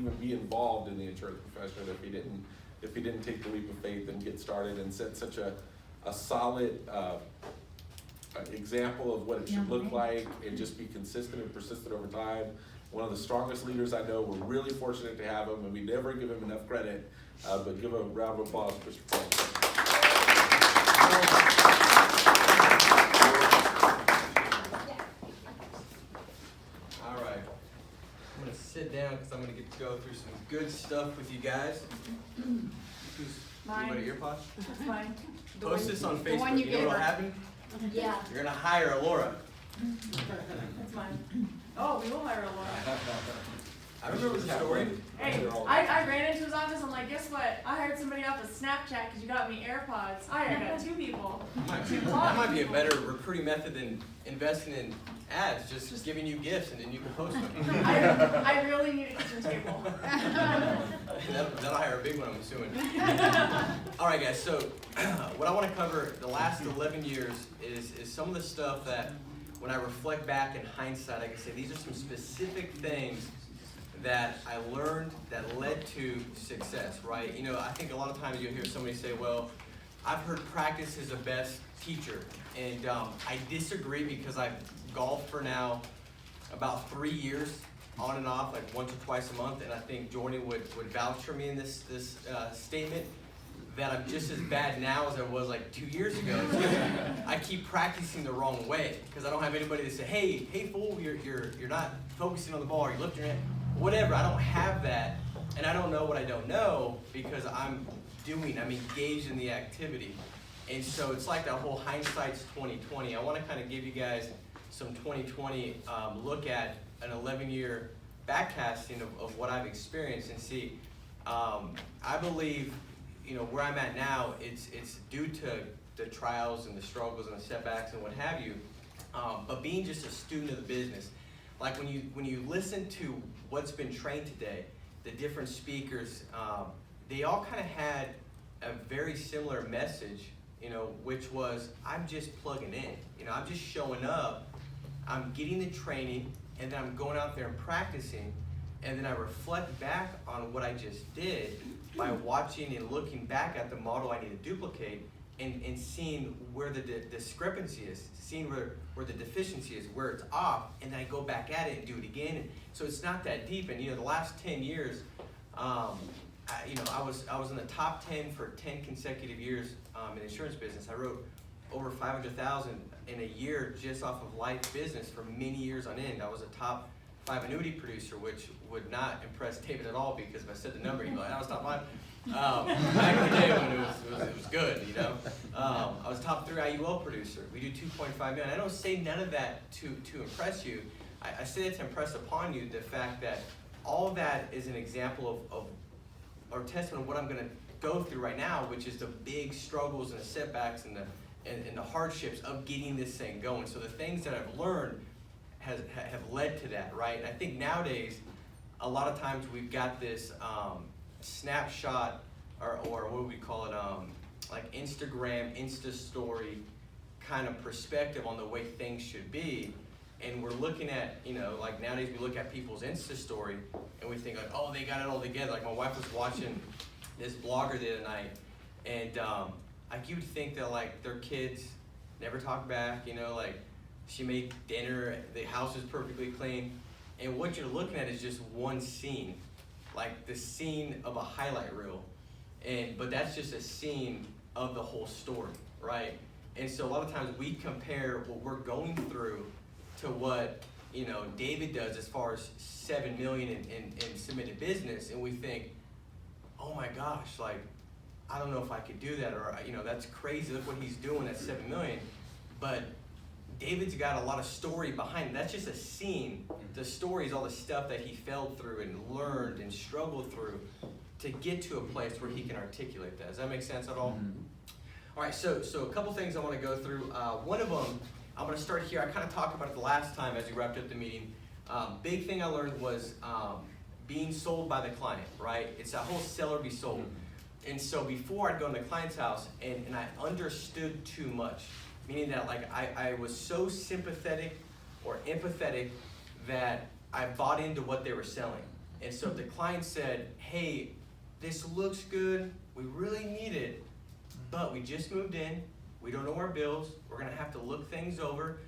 even be involved in the insurance profession if he didn't take the leap of faith and get started and set such a solid example of what it should look like and just be consistent and persistent over time. One of the strongest leaders I know. We're really fortunate to have him, and we never give him enough credit, but give a round of applause for Mr. Frank. All right, I'm going to sit down because I'm going to get to go through some good stuff with you guys. Anybody earpods? That's fine. Post this on Facebook. You know what'll happen? Yeah. You're going to hire a Laura. That's fine. Oh, we will hire a Laura. I remember the story. Hey, I ran into his office. I'm like, guess what? I hired somebody off of Snapchat because you got me AirPods. I got 2 people. That might be a better recruiting method than investing in ads, just giving you gifts and then you can post them. I really need a kitchen table. That'll hire a big one, I'm assuming. All right, guys, so what I want to cover the last 11 years is some of the stuff that when I reflect back in hindsight, I can say these are some specific things that I learned that led to success, right? You know, I think a lot of times you'll hear somebody say, well, I've heard practice is the best teacher. And I disagree because I've golfed for now about 3 years on and off, like once or twice a month. And I think Jordan would vouch for me in this statement that I'm just as bad now as I was like 2 years ago. I keep practicing the wrong way because I don't have anybody to say, hey fool, you're not focusing on the ball, or you're lifting your hand. Whatever, I don't have that, and I don't know what I don't know because I'm engaged in the activity. And so it's like that whole hindsight's 2020. I want to kind of give you guys some 2020 look at an 11-year backcasting of what I've experienced and see. I believe, you know, where I'm at now, it's due to the trials and the struggles and the setbacks and what have you, but being just a student of the business. Like when you listen to what's been trained today, the different speakers, they all kind of had a very similar message, you know, which was, I'm just plugging in. You know, I'm just showing up, I'm getting the training, and then I'm going out there and practicing, and then I reflect back on what I just did by watching and looking back at the model I need to duplicate and seeing where the discrepancy is, seeing where the deficiency is, where it's off, and then I go back at it and do it again. And so it's not that deep. And you know, the last 10 years, I was in the top 10 for 10 consecutive years in the insurance business. I wrote over $500,000 in a year just off of life business for many years on end. I was a top 5 annuity producer, which would not impress David at all because if I said the number, he'd be like, I was top 5. Back in the day when it was good, you know. I was top 3 IUL producer. We do 2.5 million. I don't say none of that to impress you. I say that to impress upon you the fact that all of that is an example of or testament of what I'm going to go through right now, which is the big struggles and the setbacks and the hardships of getting this thing going. So the things that I've learned have led to that, right? And I think nowadays, a lot of times we've got this snapshot or what we call it, like Instagram, Insta story kind of perspective on the way things should be. And we're looking at, you know, like nowadays we look at people's Insta story and we think like, oh, they got it all together. Like my wife was watching this blogger the other night, and like you would think that like their kids never talk back, you know, like she made dinner, the house is perfectly clean, and what you're looking at is just one scene, like the scene of a highlight reel, but that's just a scene of the whole story, right? And so a lot of times we compare what we're going through to what, you know, David does as far as 7 million in submitted business, and we think, oh my gosh, like I don't know if I could do that, or you know, that's crazy, look what he's doing at 7 million. But David's got a lot of story behind it. That's just a scene. The story is all the stuff that he fell through and learned and struggled through to get to a place where he can articulate that. Does that make sense at all? Mm-hmm. All right, so a couple things I want to go through. One of them, I'm going to start here. I kind of talked about it the last time as we wrapped up the meeting. Big thing I learned was being sold by the client, right? It's that whole sell or be sold. And so before I'd go into the client's house and I understood too much, meaning that like I was so sympathetic or empathetic that I bought into what they were selling. And so if the client said, hey, this looks good, we really need it, but we just moved in, we don't know our bills, we're gonna have to look things over.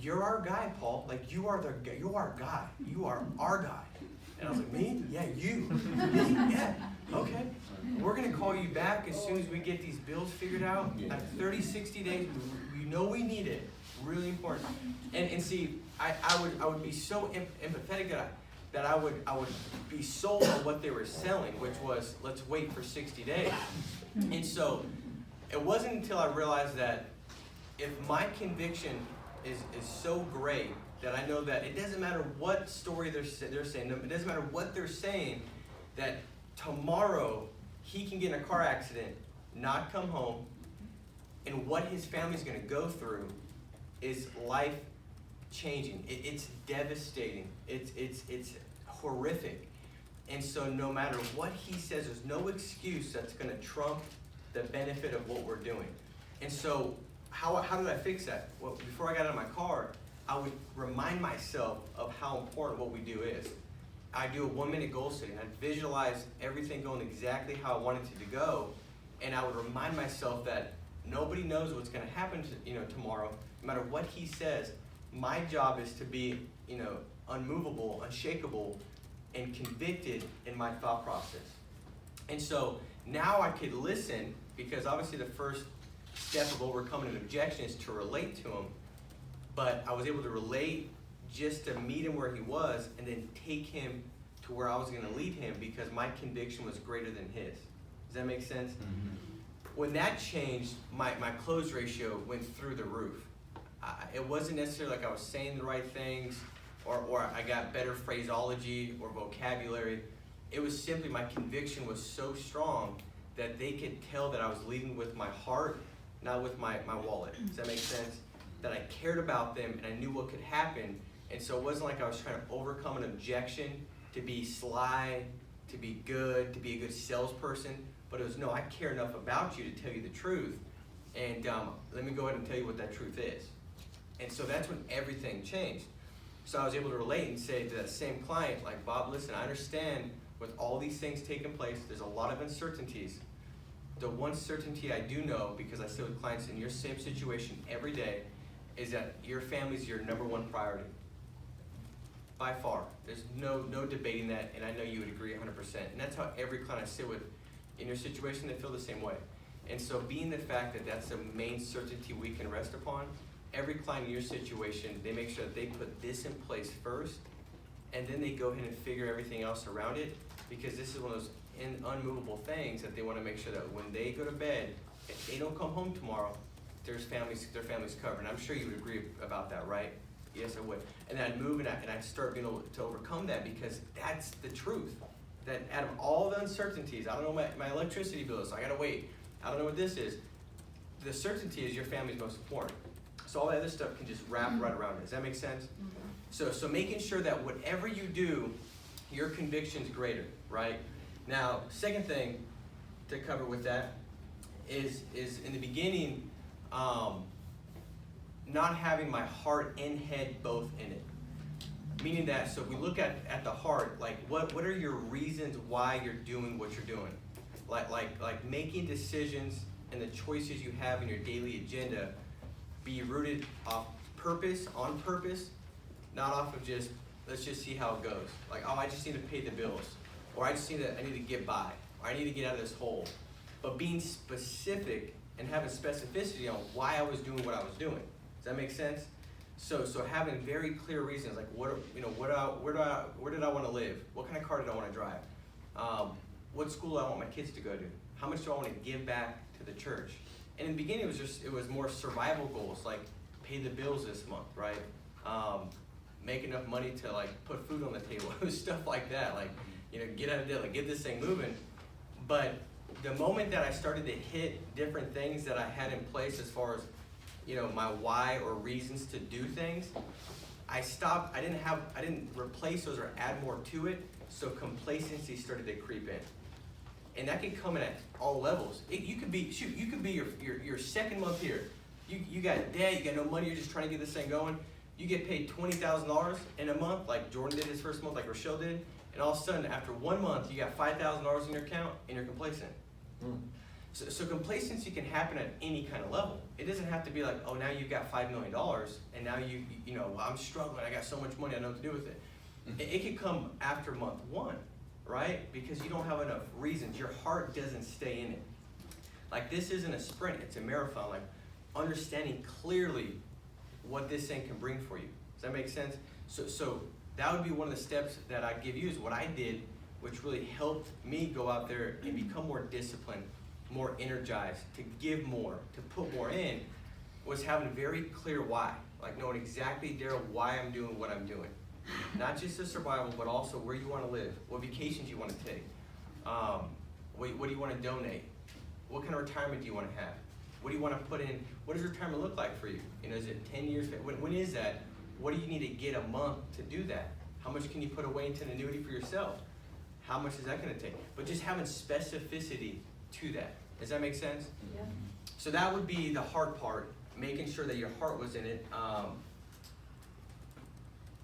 You're our guy, Paul. Like, you are our guy. You are our guy. And I was like, me? Yeah, you. Me? Yeah, okay. We're gonna call you back as soon as we get these bills figured out. Like 30, 60 days, you know we need it. Really important. And see, I would be so empathetic that I would be sold on what they were selling, which was, let's wait for 60 days. And so it wasn't until I realized that if my conviction is so great that I know that it doesn't matter what story they're saying, it doesn't matter what they're saying, that tomorrow he can get in a car accident, not come home, and what his family's gonna go through is life changing. It's devastating. It's horrific. And so no matter what he says, there's no excuse that's gonna trump the benefit of what we're doing. And so how did I fix that? Well, before I got out of my car, I would remind myself of how important what we do is. I do a 1-minute goal setting. I'd visualize everything going exactly how I wanted it to go, and I would remind myself that nobody knows what's going to happen tomorrow. No matter what he says, my job is to be unmovable, unshakable, and convicted in my thought process. And so now I could listen, because obviously the first step of overcoming an objection is to relate to him. But I was able to relate just to meet him where he was and then take him to where I was going to lead him, because my conviction was greater than his. Does that make sense? Mm-hmm. When that changed, my close ratio went through the roof. It wasn't necessarily like I was saying the right things or I got better phraseology or vocabulary. It was simply my conviction was so strong that they could tell that I was leading with my heart, not with my wallet. Does that make sense? That I cared about them and I knew what could happen. And so it wasn't like I was trying to overcome an objection to be sly, to be good, to be a good salesperson. But it was, no, I care enough about you to tell you the truth. And let me go ahead and tell you what that truth is. And so that's when everything changed. So I was able to relate and say to that same client, like, Bob, listen, I understand with all these things taking place, there's a lot of uncertainties. The one certainty I do know, because I sit with clients in your same situation every day, is that your family's your #1 priority. By far. There's no debating that, and I know you would agree 100%. And that's how every client I sit with in your situation, they feel the same way. And so being the fact that that's the main certainty we can rest upon, every client in your situation, they make sure that they put this in place first, and then they go ahead and figure everything else around it, because this is one of those unmovable things that they want to make sure that when they go to bed, if they don't come home tomorrow, their family's covered. And I'm sure you would agree about that, right? Yes, I would. And I'd move and I'd start being able to overcome that, because that's the truth. That out of all the uncertainties, I don't know what my electricity bill is, so I gotta wait. I don't know what this is. The certainty is your family's most important. So all that other stuff can just wrap right around it. Does that make sense? Mm-hmm. So making sure that whatever you do, your conviction's greater, right? Now, second thing to cover with that is in the beginning, not having my heart and head both in it. Meaning that, so if we look at the heart, like what are your reasons why you're doing what you're doing? Like making decisions and the choices you have in your daily agenda be rooted off purpose, on purpose, not off of just, let's just see how it goes. Like, oh, I just need to pay the bills, or I need to get by, or I need to get out of this hole. But being specific and having specificity on why I was doing what I was doing. Does that make sense? So having very clear reasons, like where did I want to live? What kind of car did I want to drive? What school do I want my kids to go to? How much do I want to give back to the church? And in the beginning, it was more survival goals, like pay the bills this month, right? Make enough money to like put food on the table. It was stuff like that, like get out of debt, like get this thing moving. But the moment that I started to hit different things that I had in place as far as my why or reasons to do things, I stopped. I didn't replace those or add more to it. So complacency started to creep in. And that can come in at all levels. You could be your second month here. You got debt, you got no money, you're just trying to get this thing going. You get paid $20,000 in a month, like Jordan did his first month, like Rochelle did, and all of a sudden, after 1 month, you got $5,000 in your account, and you're complacent. So complacency can happen at any kind of level. It doesn't have to be like, oh, now you've got $5 million, and now you know, well, I'm struggling, I got so much money, I don't know what to do with it. It can come after month 1, right? Because you don't have enough reasons. Your heart doesn't stay in it. Like, this isn't a sprint, it's a marathon. Like, understanding clearly what this thing can bring for you. Does that make sense? So that would be one of the steps that I give you, is what I did, which really helped me go out there and become more disciplined, more energized, to give more, to put more in, was having a very clear why. Like, knowing exactly, Daryl, why I'm doing what I'm doing. Not just the survival, but also where you want to live, what vacations you want to take, what do you want to donate, what kind of retirement do you want to have, what do you want to put in, what does retirement look like for you? You know, is it 10 years, when is that? What do you need to get a month to do that? How much can you put away into an annuity for yourself? How much is that going to take? But just having specificity to that. Does that make sense? Yeah. So that would be the hard part, making sure that your heart was in it.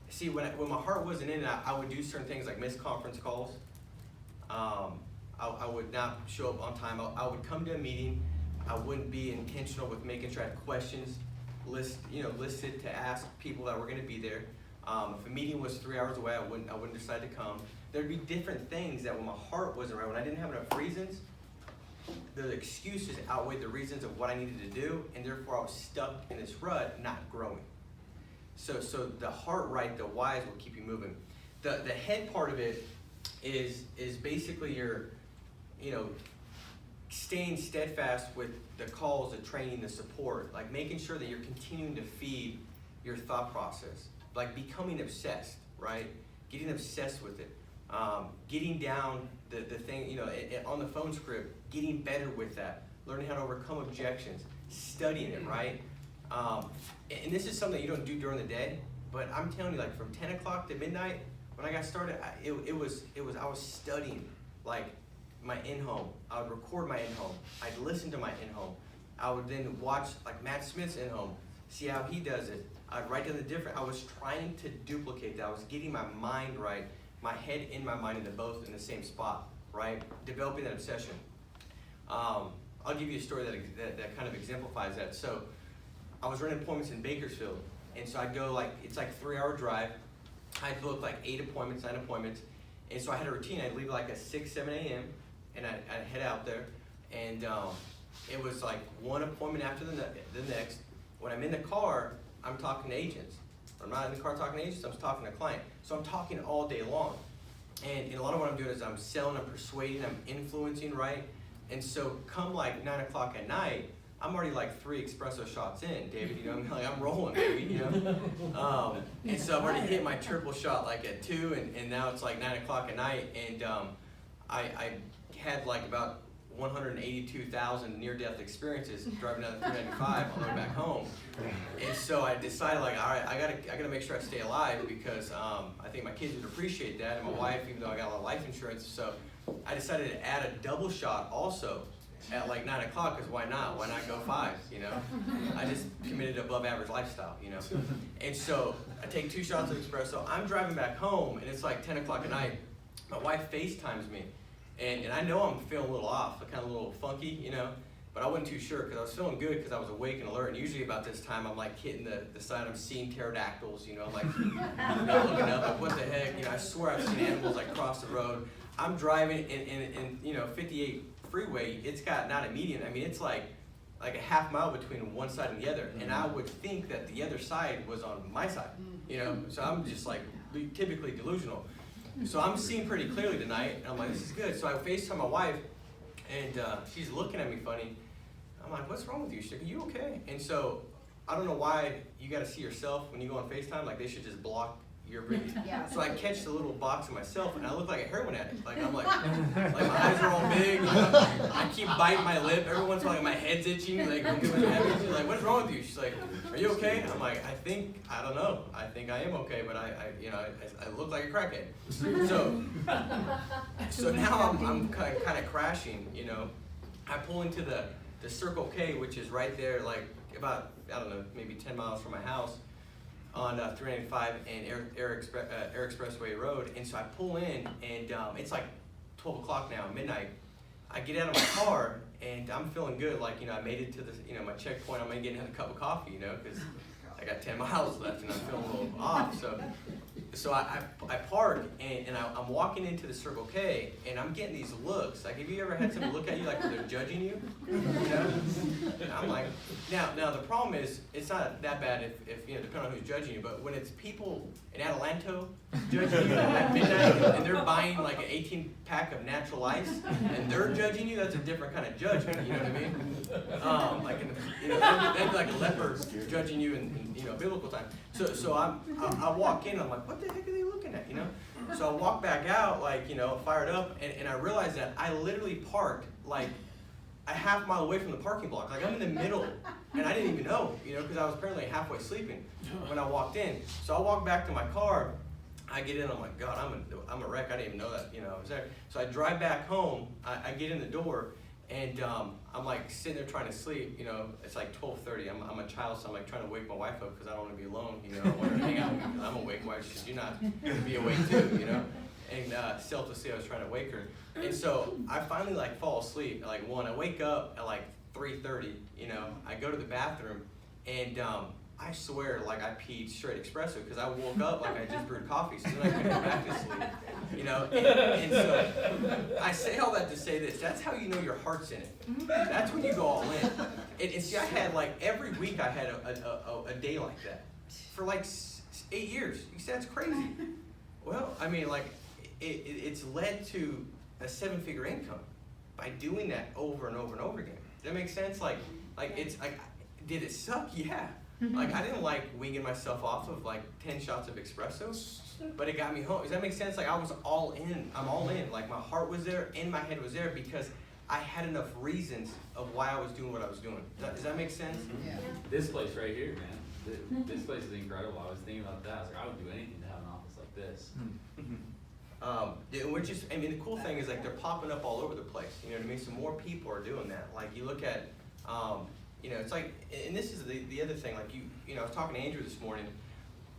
See, when my heart wasn't in it, I would do certain things like miss conference calls. I would not show up on time. I would come to a meeting. I wouldn't be intentional with making sure I had questions listed to ask people that were going to be there. If a meeting was 3 hours away, I wouldn't decide to come. There'd be different things that when my heart wasn't right, when I didn't have enough reasons, the excuses outweighed the reasons of what I needed to do, and therefore I was stuck in this rut, not growing. So the heart right, the whys will keep you moving. The head part of it is basically your, staying steadfast with the calls, the training, the support, like making sure that you're continuing to feed your thought process, like becoming obsessed, right? Getting obsessed with it. Getting down the thing, on the phone script, getting better with that, learning how to overcome objections, studying it, right? And this is something that you don't do during the day, but I'm telling you, like from 10 o'clock to midnight, when I got started, I was studying, like my in-home. I would record my in-home. I'd listen to my in-home. I would then watch like Matt Smith's in-home, see how he does it. I'd write down the different, I was trying to duplicate that. I was getting my mind right, my head in my mind, and they're both in the same spot, right? Developing that obsession. I'll give you a story that kind of exemplifies that. So I was running appointments in Bakersfield, and so I'd go it's like a 3-hour drive. I'd book like 8 appointments, 9 appointments, and so I had a routine. I'd leave like at 6, 7 a.m., and I'd head out there, and it was like one appointment after the next. When I'm in the car, I'm talking to agents. When I'm not in the car talking to agents, I'm talking to clients. So I'm talking all day long. And a lot of what I'm doing is I'm selling, I'm persuading, I'm influencing, right? And so come like 9 o'clock at night, I'm already like 3 espresso shots in, David, I'm rolling, baby, And so I've already hit my triple shot like at 2, and now it's like 9 o'clock at night, and I had like about 182,000 near-death experiences driving down the 395 on the way back home. And so I decided, like, all right, I gotta make sure I stay alive, because I think my kids would appreciate that, and my wife, even though I got a lot of life insurance. So I decided to add a double shot also at like 9 o'clock, because why not? Why not go 5, I just committed above average lifestyle, And so I take 2 shots of espresso. I'm driving back home, and it's like 10 o'clock at night. My wife FaceTimes me. And I know I'm feeling a little off, kind of a little funky, but I wasn't too sure, because I was feeling good because I was awake and alert. And usually about this time, I'm like hitting the side, I'm seeing pterodactyls, I'm like looking up, like, what the heck, I swear I've seen animals like cross the road. I'm driving in 58 freeway, it's got not a median, it's like a half mile between one side and the other. And I would think that the other side was on my side, so I'm just like typically delusional. So I'm seeing pretty clearly tonight, and I'm like, this is good. So I FaceTime my wife, and she's looking at me funny. I'm like, what's wrong with you? She's like, are you okay? And so I don't know why you got to see yourself when you go on FaceTime. Like, they should just block your video. Yeah. So I catch the little box of myself, and I look like a heroin addict. Like, I'm like my eyes are all big. I keep biting my lip. Every once in a while, my head's itching. Like, she's like, what's wrong with you? She's like, are you okay? I'm like, I don't know. I think I am okay, but I look like a crackhead. So now I'm kind of crashing. I pull into the Circle K, which is right there, like about, I don't know, maybe 10 miles from my house. on 395 and Air Expressway Road. And so I pull in, and it's like 12 o'clock now, midnight. I get out of my car, and I'm feeling good. Like, you know, I made it to the, you know, my checkpoint. I'm gonna get another cup of coffee, you know, because I got 10 miles left, and I'm feeling a little off. So I park, and I'm walking into the Circle K, and I'm getting these looks. Like, have you ever had somebody look at you like they're judging you? You know? And I'm like, now the problem is, it's not that bad if you know, depending on who's judging you, but when it's people in Adelanto judging you at midnight, and they're buying like an 18-pack of natural ice, and they're judging you, that's a different kind of judgment, you know what I mean? Like, you know, that'd be like a leper judging you in you know, biblical time. So I walk in, I'm like, what the heck are they looking at, you know? So I walk back out, like, you know, fired up, and I realized that I literally parked like a half mile away from the parking block. Like, I'm in the middle, and I didn't even know, you know, because I was apparently halfway sleeping when I walked in. So I walk back to my car, I get in, I'm like, God, I'm a wreck, I didn't even know that, you know, I was there. So I drive back home, I get in the door, and I'm like sitting there trying to sleep, you know, it's like 12:30, I'm a child, so I'm like trying to wake my wife up because I don't want to be alone, you know, I want her to hang out with me because I'm awake, why should you not be awake too, you know? And selflessly I was trying to wake her. And so I finally like fall asleep at like 1, I wake up at like 3:30, you know, I go to the bathroom, and I swear, like, I peed straight espresso because I woke up like I just brewed coffee, so then I couldn't go back to sleep, you know? And so I say all that to say this, that's how you know your heart's in it. That's when you go all in. And see, I had, like, every week I had a day like that for, like, 8 years. You say, that's crazy. Well, I mean, like, it's led to a 7-figure income by doing that over and over and over again. Does that make sense? Like it's, like, did it suck? Yeah. Like, I didn't like winging myself off of like 10 shots of espresso, but it got me home. Does that make sense? Like, I was all in. I'm all in. Like, my heart was there and my head was there because I had enough reasons of why I was doing what I was doing. Does that make sense? Yeah. This place right here, man. This place is incredible. I was thinking about that. I was like, I would do anything to have an office like this. Which is, I mean, the cool thing is, like, they're popping up all over the place. You know what I mean? So more people are doing that. Like, you look at, you know, it's like, and this is the other thing. Like, you know, I was talking to Andrew this morning,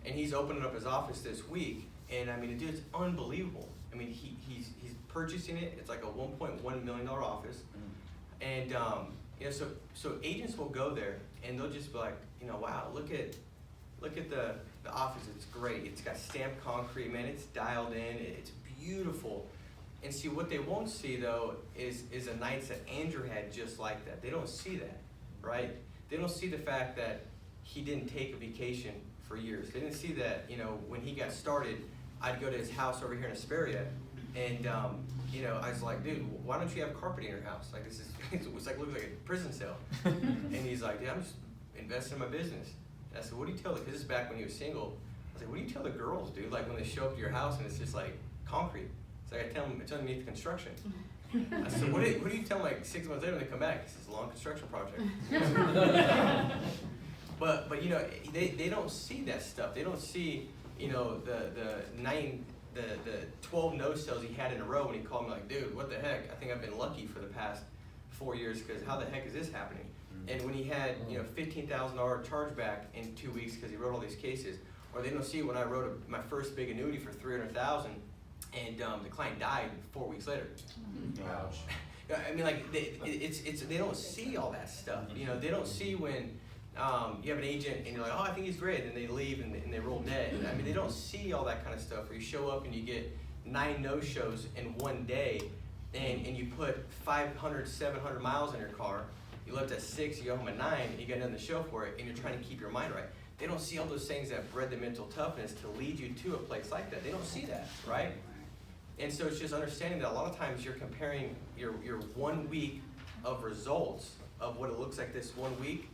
and he's opening up his office this week, and I mean, the dude's unbelievable. I mean, he's purchasing it. It's like a $1.1 million office, and you know, so agents will go there, and they'll just be like, you know, wow, look at the office. It's great. It's got stamped concrete, man. It's dialed in. It's beautiful. And see, what they won't see though is the nights that Andrew had just like that. They don't see that, right? They don't see the fact that he didn't take a vacation for years. They didn't see that, you know, when he got started, I'd go to his house over here in Asperia, and you know, I was like, dude, why don't you have carpeting in your house? Like, this is, it's like, looks like a prison cell. And he's like, yeah, I'm just investing in my business. And I said, what do you tell, because this is back when he was single, I was like, what do you tell the girls, dude? Like, when they show up to your house and it's just like concrete. It's like, I tell them it's underneath construction. I said, what do you tell them, like 6 months later when they come back? It's a long construction project. But you know, they don't see that stuff. They don't see, you know, the 12 no sales he had in a row when he called me like, dude, what the heck? I think I've been lucky for the past 4 years because how the heck is this happening? And when he had, you know, $15,000 chargeback in 2 weeks because he wrote all these cases, or they don't see when I wrote my first big annuity for $300,000, and the client died 4 weeks later. Ouch. I mean, like, they don't see all that stuff. You know, they don't see when you have an agent and you're like, oh, I think he's great, and they leave and they roll dead. I mean, they don't see all that kind of stuff where you show up and you get 9 no-shows in one day, and you put 500, 700 miles in your car. You left at 6, you go home at 9, and you got nothing to show for it, and you're trying to keep your mind right. They don't see all those things that bred the mental toughness to lead you to a place like that. They don't see that, right? And so it's just understanding that a lot of times you're comparing your 1 week of results of what it looks like this 1 week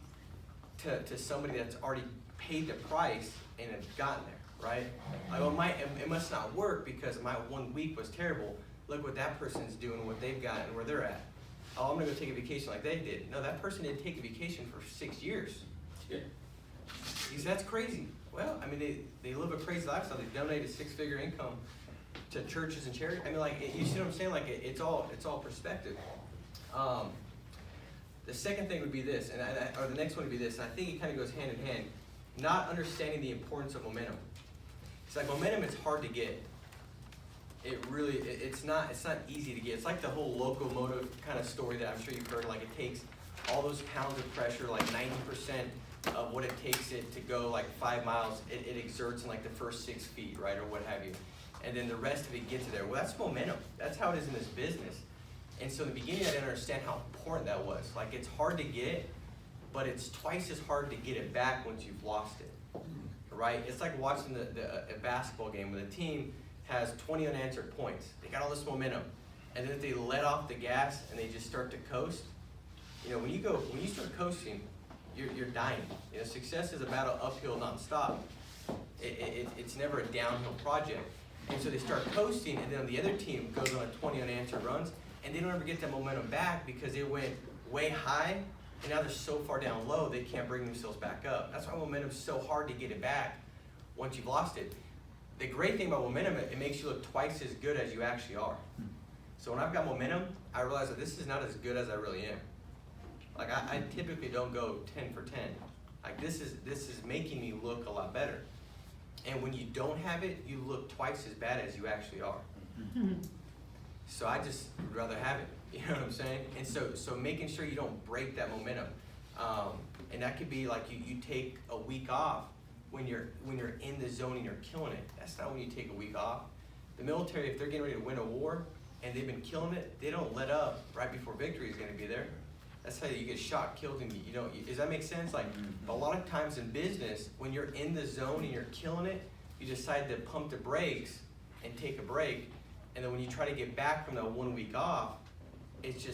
to somebody that's already paid the price and has gotten there, right? Like, well, it must not work because my 1 week was terrible. Look what that person's doing, what they've got, and where they're at. Oh, I'm gonna go take a vacation like they did. No, that person didn't take a vacation for 6 years. Yeah. Because that's crazy. Well, I mean, they live a crazy lifestyle. They donate a 6-figure income to churches and charities. I mean, like, you see what I'm saying? Like, it's all perspective. The second thing would be this, or the next one would be this, and I think it kind of goes hand in hand. not understanding the importance of momentum. It's like momentum is hard to get. It really, it's not easy to get. It's like the whole locomotive kind of story that I'm sure you've heard. Like it takes all those pounds of pressure, like 90% of what it takes it to go like 5 miles, it exerts in like the first 6 feet, right, or what have you. And then the rest of it gets you there. Well, that's momentum. That's how it is in this business. And so in the beginning, I didn't understand how important that was. Like it's hard to get, but it's twice as hard to get it back once you've lost it, right? It's like watching a basketball game where the team has 20 unanswered points. They got all this momentum. And then if they let off the gas and they just start to coast, you know, when you start coasting, you're dying. You know, success is a battle uphill nonstop. It's never a downhill project. And so they start coasting, and then the other team goes on a 20 unanswered runs, and they don't ever get that momentum back because they went way high, and now they're so far down low they can't bring themselves back up. That's why momentum's so hard to get it back once you've lost it. The great thing about momentum, it makes you look twice as good as you actually are. So when I've got momentum, I realize that this is not as good as I really am. Like I typically don't go 10 for 10. Like this is making me look a lot better. And when you don't have it, you look twice as bad as you actually are. So I just would rather have it. You know what I'm saying? And so making sure you don't break that momentum. And that could be like you take a week off when you're in the zone and you're killing it. That's not when you take a week off. The military, if they're getting ready to win a war and they've been killing it, they don't let up right before victory is going to be there. That's how you get shot, killed, and you don't. Does that make sense? Like a lot of times in business, when you're in the zone and you're killing it, you decide to pump the brakes and take a break, and then when you try to get back from that 1 week off, it's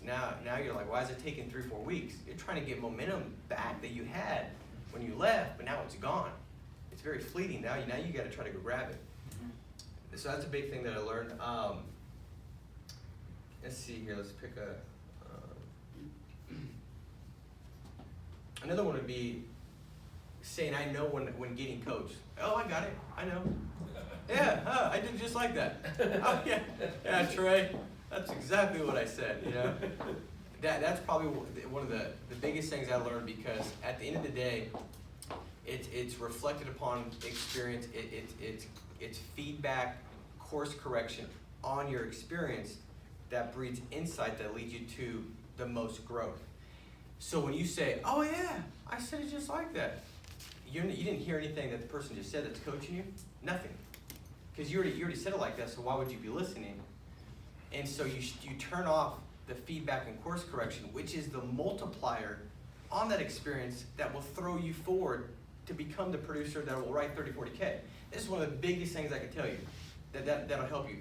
now you're like, why is it taking 3 or 4 weeks? You're trying to get momentum back that you had when you left, but now it's gone. It's very fleeting. Now you got to try to go grab it. So that's a big thing that I learned. Let's see here. Let's pick a. Another one would be saying, I know when getting coached. Oh, I got it. I know. Yeah, I did just like that. Oh, yeah, Trey. That's exactly what I said, you know. That's probably one of the biggest things I learned, because at the end of the day, it's reflected upon experience. It's feedback, course correction on your experience that breeds insight that leads you to the most growth. So when you say, oh yeah, I said it just like that, you didn't hear anything that the person just said that's coaching you? Nothing. Because you already said it like that, so why would you be listening? And so you turn off the feedback and course correction, which is the multiplier on that experience that will throw you forward to become the producer that will write 30, 40K. This is one of the biggest things I can tell you that'll help you.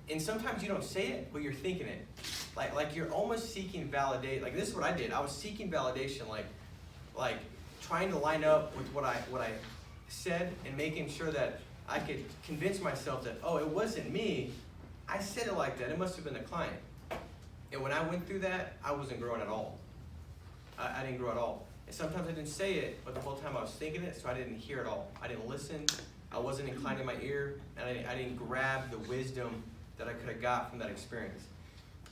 And sometimes you don't say it, but you're thinking it. Like you're almost seeking validation. Like this is what I did. I was seeking validation, like trying to line up with what I said and making sure that I could convince myself that, oh, it wasn't me. I said it like that. It must have been the client. And when I went through that, I wasn't growing at all. I didn't grow at all. And sometimes I didn't say it, but the whole time I was thinking it, so I didn't hear it all. I didn't listen. I wasn't inclining my ear, and I didn't grab the wisdom that I could have got from that experience.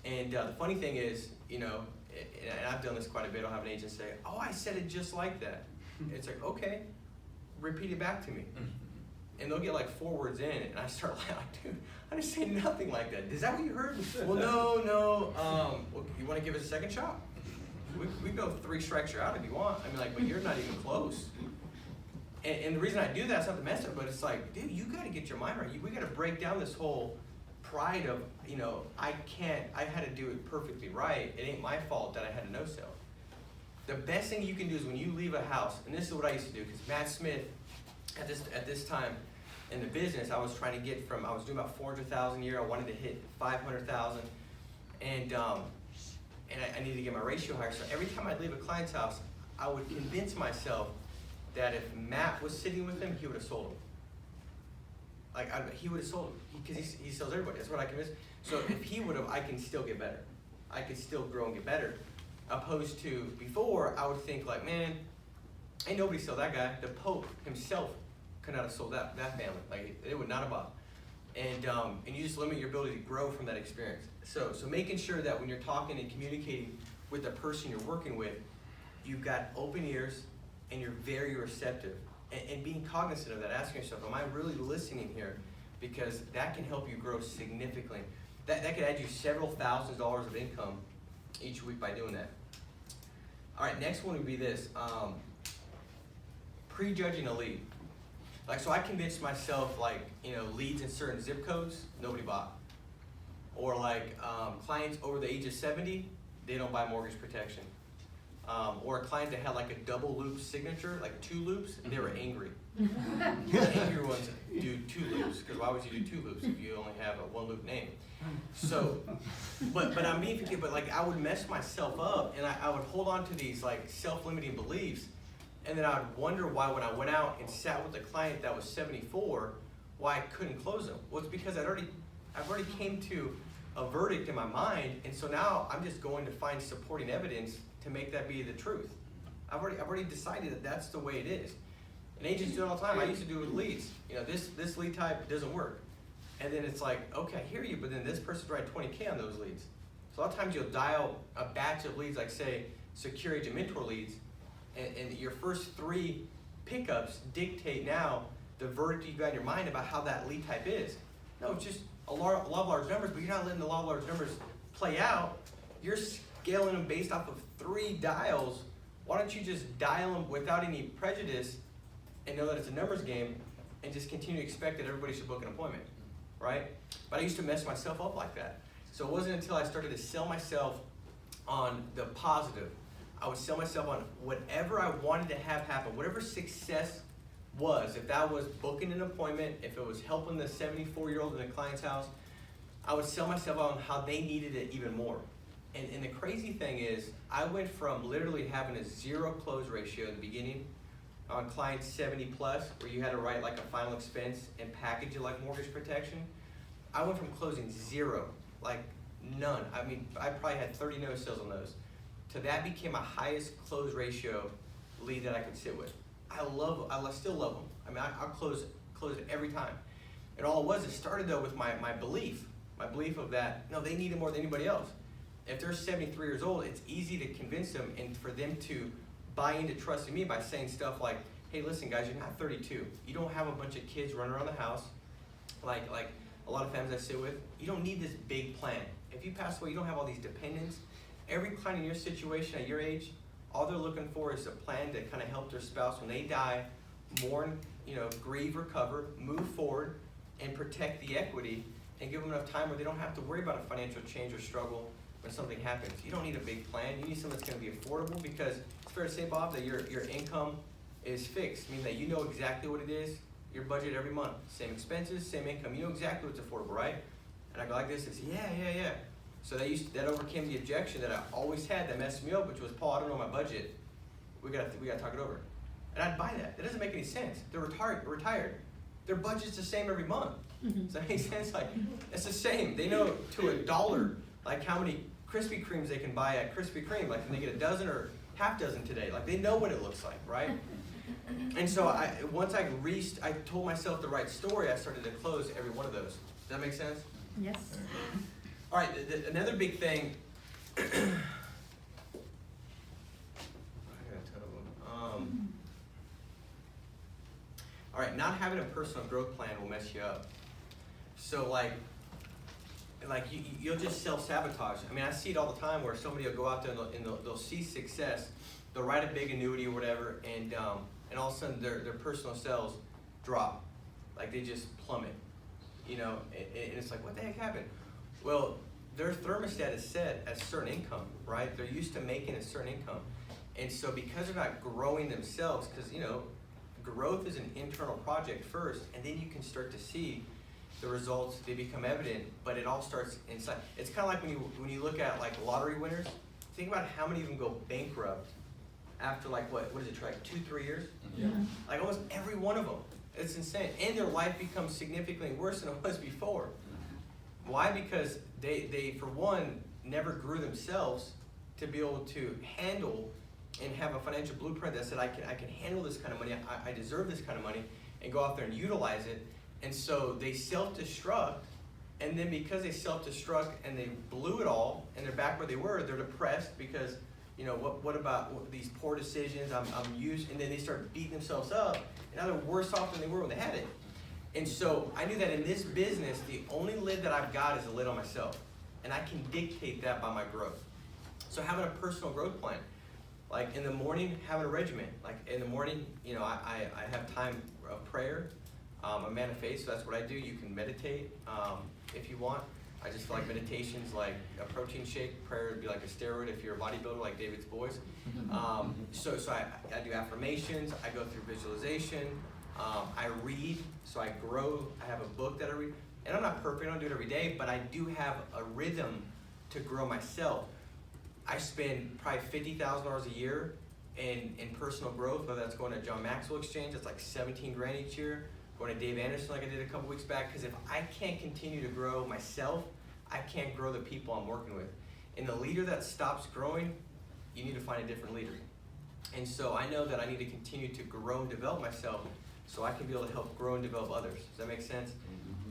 And the funny thing is, you know, and I've done this quite a bit, I'll have an agent say, oh, I said it just like that. It's like, okay, repeat it back to me. And they'll get like 4 words in, and I start like, dude, I didn't say nothing like that. Is that what you heard? Well, no. Well, you want to give it a second shot? We go 3 strikes, you're out if you want. I mean, like, but you're not even close. And the reason I do that's not the mess up, but it's like, dude, you got to get your mind right. We got to break down this whole pride of, you know, I had to do it perfectly right. It ain't my fault that I had a no-sell. The best thing you can do is when you leave a house, and this is what I used to do, because Matt Smith, at this time in the business, I was trying to get I was doing about 400,000 a year. I wanted to hit 500,000, and I needed to get my ratio higher. So every time I'd leave a client's house, I would convince myself that if Matt was sitting with him, he would have sold him. He would have sold him, because he sells everybody. That's what I convinced. So if he would have, I can still get better. I could still grow and get better. Opposed to before, I would think like, man, ain't nobody sell that guy. The Pope himself could not have sold that family. Like, it would not have bought. And you just limit your ability to grow from that experience. So making sure that when you're talking and communicating with the person you're working with, you've got open ears and you're very receptive, and being cognizant of that, asking yourself, am I really listening here? Because that can help you grow significantly. That could add you several $1000s of income each week by doing that. All right, next one would be this, prejudging a lead. Like, so I convinced myself, like, leads in certain zip codes, nobody bought. Or like, clients over the age of 70, they don't buy mortgage protection. Or a client that had like a double loop signature, like 2 loops, they were angry. The angry ones do 2 loops, because why would you do 2 loops if you only have a 1 loop name? So, but I'm being forgiven, but like I would mess myself up, and I would hold on to these like self-limiting beliefs, and then I would wonder why when I went out and sat with a client that was 74, why I couldn't close them. Well, it's because I've already came to a verdict in my mind, and so now I'm just going to find supporting evidence to make that be the truth. I've already decided that that's the way it is. And agents do it all the time. I used to do it with leads. This lead type doesn't work. And then it's like, okay, I hear you, but then this person's writing 20K on those leads. So a lot of times you'll dial a batch of leads, like say, secure agent mentor leads, and your first 3 pickups dictate now the verdict you got in your mind about how that lead type is. No, it's just a lot of large numbers, but you're not letting the law of large numbers play out. You're scaling them based off of 3 dials. Why don't you just dial them without any prejudice and know that it's a numbers game and just continue to expect that everybody should book an appointment, right? But I used to mess myself up like that. So it wasn't until I started to sell myself on the positive. I would sell myself on whatever I wanted to have happen, whatever success was. If that was booking an appointment, if it was helping the 74-year-old in the client's house, I would sell myself on how they needed it even more. And the crazy thing is, I went from literally having a 0 close ratio in the beginning on clients 70 plus, where you had to write like a final expense and package it like mortgage protection. I went from closing 0, like none. I mean, I probably had 30 no sales on those, to that became my highest close ratio lead that I could sit with. I still love them. I mean, I'll close it every time. And all it started though with my belief of that, no, they need it more than anybody else. If they're 73 years old, it's easy to convince them and for them to buy into trusting me by saying stuff like, hey, listen guys, you're not 32. You don't have a bunch of kids running around the house like a lot of families I sit with. You don't need this big plan. If you pass away, you don't have all these dependents. Every client in your situation at your age, all they're looking for is a plan to kind of help their spouse when they die, mourn, grieve, recover, move forward, and protect the equity, and give them enough time where they don't have to worry about a financial change or struggle when something happens. You don't need a big plan. You need something that's going to be affordable, because it's fair to say, Bob, that your income is fixed, meaning that you know exactly what it is, your budget every month, same expenses, same income. You know exactly what's affordable, right? And I go like this, it's yeah. So that overcame the objection that I always had that messed me up, which was, Paul, I don't know my budget. We got to talk it over. And I'd buy that. That doesn't make any sense. They're retired. Their budget's the same every month. Does that make sense? Like, it's the same. They know to a dollar, like how many Krispy Kremes they can buy at Krispy Kreme. Like, can they get a dozen or half dozen today? Like, they know what it looks like, right? And so once I told myself the right story, I started to close every one of those. Does that make sense? Yes. All right, another big thing. I got a ton of them. All right, not having a personal growth plan will mess you up. So like you'll just self-sabotage. I mean, I see it all the time where somebody will go out there and they'll see success, they'll write a big annuity or whatever, and all of a sudden their personal sales drop, like they just plummet, and it's like, what the heck happened? Well, their thermostat is set at a certain income, right? They're used to making a certain income, and so because they're not growing themselves, because growth is an internal project first, and then you can start to see the results. They become evident, but it all starts inside. It's kind of like when you look at like lottery winners. Think about how many of them go bankrupt after like what is it, like 2-3 years? Yeah. Like almost every one of them. It's insane, and their life becomes significantly worse than it was before. Why? Because they for one never grew themselves to be able to handle and have a financial blueprint that said, I can handle this kind of money, I deserve this kind of money, and go out there and utilize it. And so they self-destruct, and then because they self-destruct and they blew it all, and they're back where they were, they're depressed because You know, what about these poor decisions? I'm used, and then they start beating themselves up, and now they're worse off than they were when they had it. And so I knew that in this business, the only lid that I've got is a lid on myself, and I can dictate that by my growth. So having a personal growth plan, like in the morning, having a regimen. Like in the morning, you know, I have time of prayer. I'm a man of faith, so that's what I do. You can meditate if you want. I just feel like meditation's like a protein shake. Prayer would be like a steroid if you're a bodybuilder like David's boys. So I do affirmations. I go through visualization. I read, so I grow. I have a book that I read. And I'm not perfect, I don't do it every day, but I do have a rhythm to grow myself. I spend probably $50,000 a year in personal growth, whether that's going to John Maxwell Exchange, that's like 17 grand each year, going to Dave Anderson like I did a couple weeks back, because if I can't continue to grow myself, I can't grow the people I'm working with. And the leader that stops growing, you need to find a different leader. And so I know that I need to continue to grow and develop myself so I can be able to help grow and develop others. Does that make sense?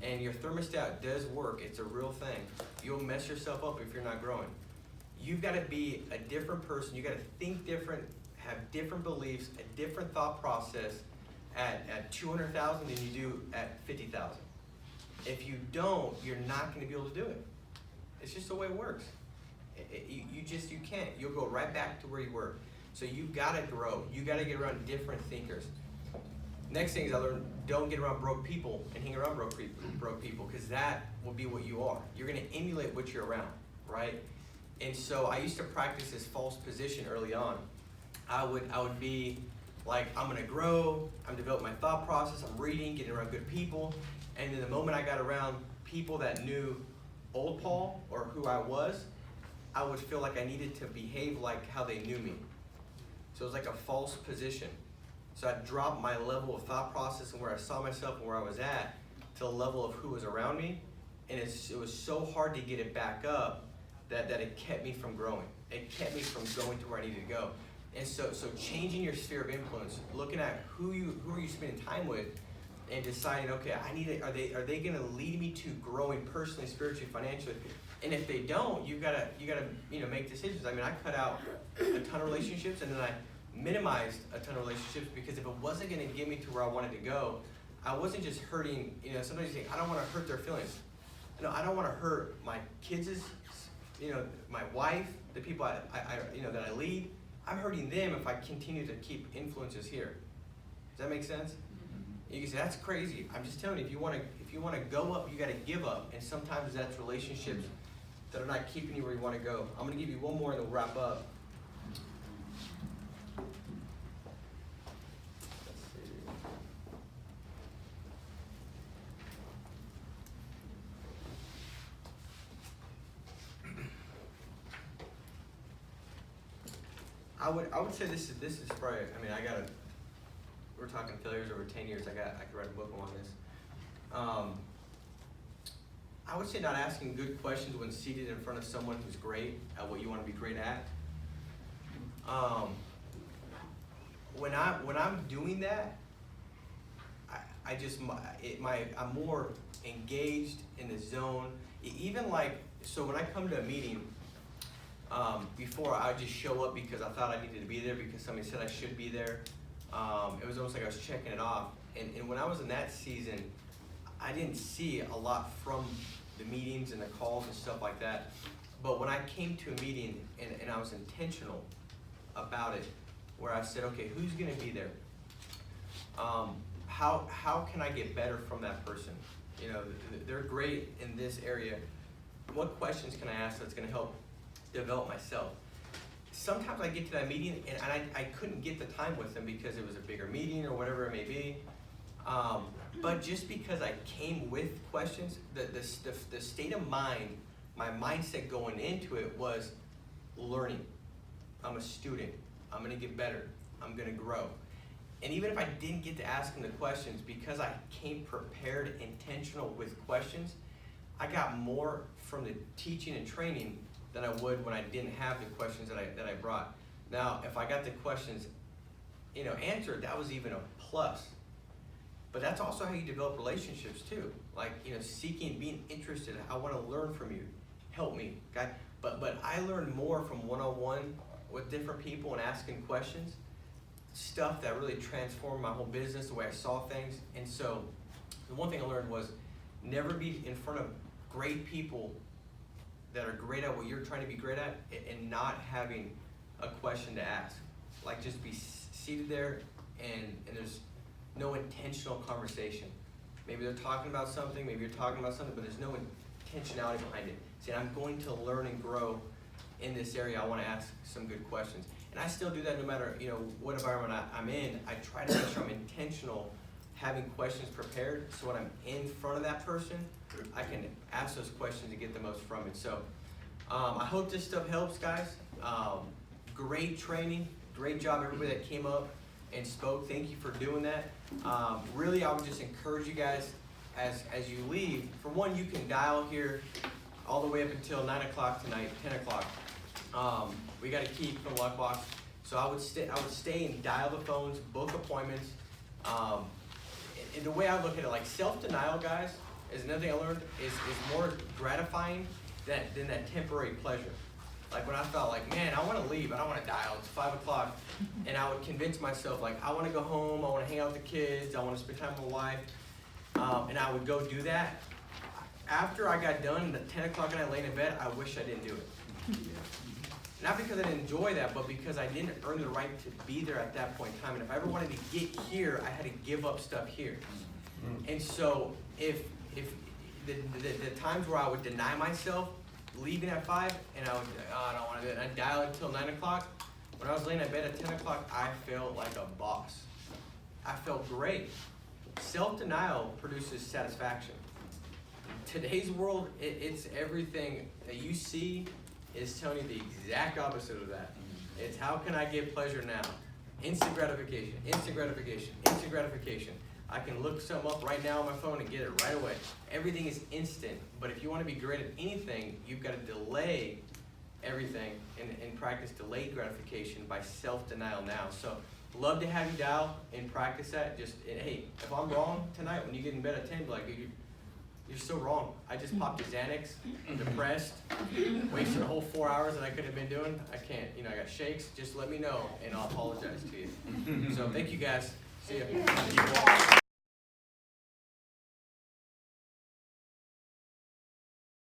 And your thermostat does work. It's a real thing. You'll mess yourself up if you're not growing. You've got to be a different person. You've got to think different, have different beliefs, a different thought process at 200,000 than you do at 50,000. If you don't, you're not going to be able to do it. It's just the way it works. You can't. You'll go right back to where you were. So you've got to grow. You got to get around different thinkers. Next thing is I learned, don't get around broke people and hang around broke people, because that will be what you are. You're going to emulate what you're around, right? And so I used to practice this false position early on. I would be like, I'm going to grow, I'm developing my thought process, I'm reading, getting around good people, and then the moment I got around people that knew old Paul or who I was, I would feel like I needed to behave like how they knew me. So it was like a false position. So I dropped my level of thought process and where I saw myself and where I was at to the level of who was around me. And it was so hard to get it back up that it kept me from growing. It kept me from going to where I needed to go. And so changing your sphere of influence, looking at who are you spending time with, and deciding, okay, are they going to lead me to growing personally, spiritually, financially? And if they don't, you gotta make decisions. I mean, I cut out a ton of relationships, and then I minimized a ton of relationships, because if it wasn't going to get me to where I wanted to go, I wasn't just hurting. Sometimes you think, I don't want to hurt their feelings. No, I don't want to hurt my kids', my wife, the people that I lead. I'm hurting them if I continue to keep influences here. Does that make sense? You can say, that's crazy. I'm just telling you, if you want to go up, you got to give up. And sometimes that's relationships that are not keeping you where you want to go. I'm going to give you one more and then we'll wrap up. I would say this is probably, we're talking failures over 10 years. I could write a book on this. I would say not asking good questions when seated in front of someone who's great at what you want to be great at. When I'm doing that, I'm more engaged in the zone. Even so when I come to a meeting, before I would just show up because I thought I needed to be there because somebody said I should be there. It was almost like I was checking it off. And when I was in that season, I didn't see a lot from the meetings and the calls and stuff like that. But when I came to a meeting and I was intentional about it, where I said, okay, who's going to be there? How can I get better from that person? They're great in this area. What questions can I ask that's going to help develop myself? Sometimes I get to that meeting and I couldn't get the time with them because it was a bigger meeting or whatever it may be. But just because I came with questions, the state of mind, my mindset going into it was learning. I'm a student. I'm going to get better. I'm going to grow. And even if I didn't get to ask them the questions, because I came prepared, intentional with questions, I got more from the teaching and training than I would when I didn't have the questions that I brought. Now, if I got the questions, answered, that was even a plus. But that's also how you develop relationships too. Seeking, being interested. I want to learn from you. Help me, okay? But I learned more from one-on-one with different people and asking questions, stuff that really transformed my whole business, the way I saw things. And so the one thing I learned was never be in front of great people that are great at what you're trying to be great at and not having a question to ask. Like, just be seated there and there's no intentional conversation. Maybe they're talking about something, maybe you're talking about something, but there's no intentionality behind it. Saying, I'm going to learn and grow in this area. I want to ask some good questions. And I still do that no matter, you know, what environment I'm in. I try to make sure I'm intentional, having questions prepared, so when I'm in front of that person, I can ask those questions to get the most from it. So I hope this stuff helps, guys. Great training, great job everybody that came up and spoke. Thank you for doing that. Really, I would just encourage you guys as you leave. For one, you can dial here all the way up until 9 o'clock tonight, 10 o'clock. We got a key from Luck Box, so I would stay and dial the phones, book appointments. And the way I look at it, like self-denial, guys, is another thing I learned is more gratifying than that temporary pleasure. Like when I felt like, man, I want to leave, I don't want to dial, it's 5 o'clock, and I would convince myself, like, I want to go home, I want to hang out with the kids, I want to spend time with my wife, and I would go do that. After I got done at 10 o'clock and I laid in bed, I wish I didn't do it. Not because I didn't enjoy that, but because I didn't earn the right to be there at that point in time. And if I ever wanted to get here, I had to give up stuff here. And so if the times where I would deny myself leaving at 5, and I would, oh, I don't want to do it, and I'd dial until 9 o'clock, when I was laying in bed at 10 o'clock, I felt like a boss. I felt great. Self-denial produces satisfaction. In today's world, it's everything that you see is telling you the exact opposite of that. It's how can I get pleasure now? Instant gratification, instant gratification, instant gratification. I can look something up right now on my phone and get it right away. Everything is instant, but if you want to be great at anything, you've got to delay everything and practice delayed gratification by self-denial now. So love to have you dial and practice that. Just, hey, if I'm wrong tonight when you get in bed at 10, be like, you're so wrong. I just popped a Xanax, I'm depressed, wasted a whole 4 hours that I could have been doing. I can't, you know, I got shakes. Just let me know and I'll apologize to you. So thank you guys. See ya.